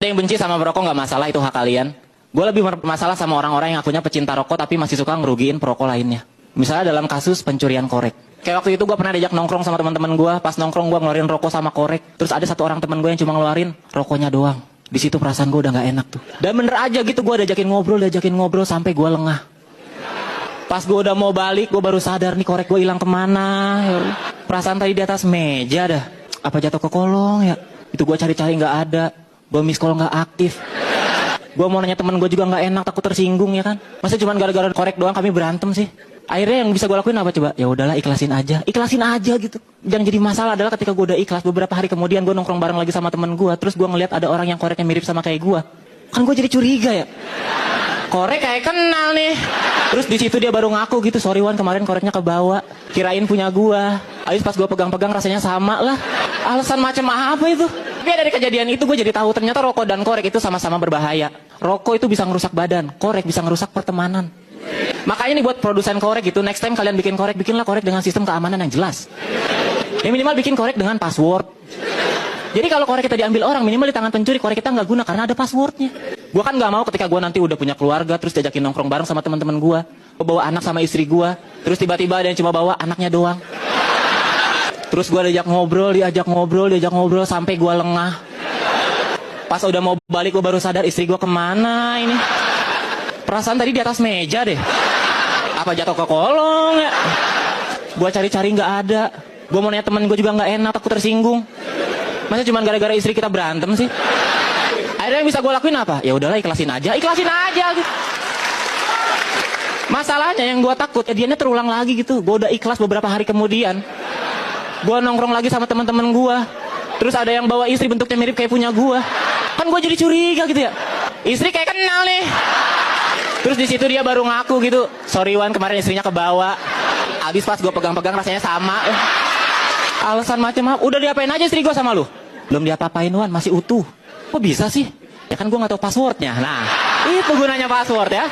Ada yang benci sama merokok nggak masalah, itu hak kalian. Gue lebih bermasalah sama orang-orang yang akunya pecinta rokok tapi masih suka ngerugiin perokok lainnya. Misalnya dalam kasus pencurian korek. Kayak waktu itu gue pernah diajak nongkrong sama teman-teman gue. Pas nongkrong gue ngeluarin rokok sama korek. Terus ada satu orang teman gue yang cuma ngeluarin rokoknya doang. Di situ perasaan gue udah nggak enak tuh. Dan bener aja gitu, gue diajakin ngobrol sampai gue lengah. Pas gue udah mau balik, gue baru sadar nih korek gue hilang kemana. Perasaan tadi di atas meja dah. Apa jatuh ke kolong ya? Itu gue cari-cari nggak ada. Gue miss call nggak aktif. Gue mau nanya temen gue juga nggak enak, takut tersinggung ya kan. Masa cuma gara-gara korek doang kami berantem sih? Akhirnya yang bisa gue lakuin apa coba? Ya udahlah, ikhlasin aja gitu. Yang jadi masalah adalah ketika gue udah ikhlas, beberapa hari kemudian gue nongkrong bareng lagi sama temen gue, terus gue ngeliat ada orang yang koreknya mirip sama kayak gue. Kan gue jadi curiga ya. Korek kayak kenal nih. Terus di situ dia baru ngaku gitu, sorry Wan, kemarin koreknya kebawa, kirain punya gue. Habis pas gue pegang-pegang rasanya sama lah. Alasan macam apa itu? Tapi dari kejadian itu gue jadi tahu ternyata rokok dan korek itu sama-sama berbahaya. Rokok itu bisa ngerusak badan, korek bisa ngerusak pertemanan. Makanya nih buat produsen korek gitu, next time kalian bikin korek, bikinlah korek dengan sistem keamanan yang jelas. Ya minimal bikin korek dengan password. Jadi kalau korek kita diambil orang, minimal di tangan pencuri korek kita nggak guna karena ada passwordnya. Gue kan nggak mau ketika gue nanti udah punya keluarga, terus diajakin nongkrong bareng sama teman-teman gue, bawa anak sama istri gue, terus tiba-tiba ada yang cuma bawa anaknya doang. Terus gue diajak ngobrol sampai gue lengah. Pas udah mau balik gue baru sadar istri gue kemana ini. Perasaan tadi di atas meja deh. Apa jatuh ke kolong ya? Gue cari-cari nggak ada. Gue mau nanya temen gue juga nggak enak, takut tersinggung. Masa cuma gara-gara istri kita berantem sih? Akhirnya yang bisa gue lakuin apa? Ya udahlah, ikhlasin aja gitu. Masalahnya yang gue takut, dianya terulang lagi gitu. Gue udah ikhlas beberapa hari kemudian. Gue nongkrong lagi sama teman-teman gue. Terus ada yang bawa istri bentuknya mirip kayak punya gue. Kan gue jadi curiga gitu ya. Istri kayak kenal nih. Terus di situ dia baru ngaku gitu. Sorry Wan, kemarin istrinya kebawa. Abis pas gue pegang-pegang rasanya sama. Alasan macam apa? Udah diapain aja istri gue sama lu? Belum diapa-apain Wan, masih utuh. Kok bisa sih? Ya kan gue gak tahu passwordnya. Nah, itu gunanya password ya.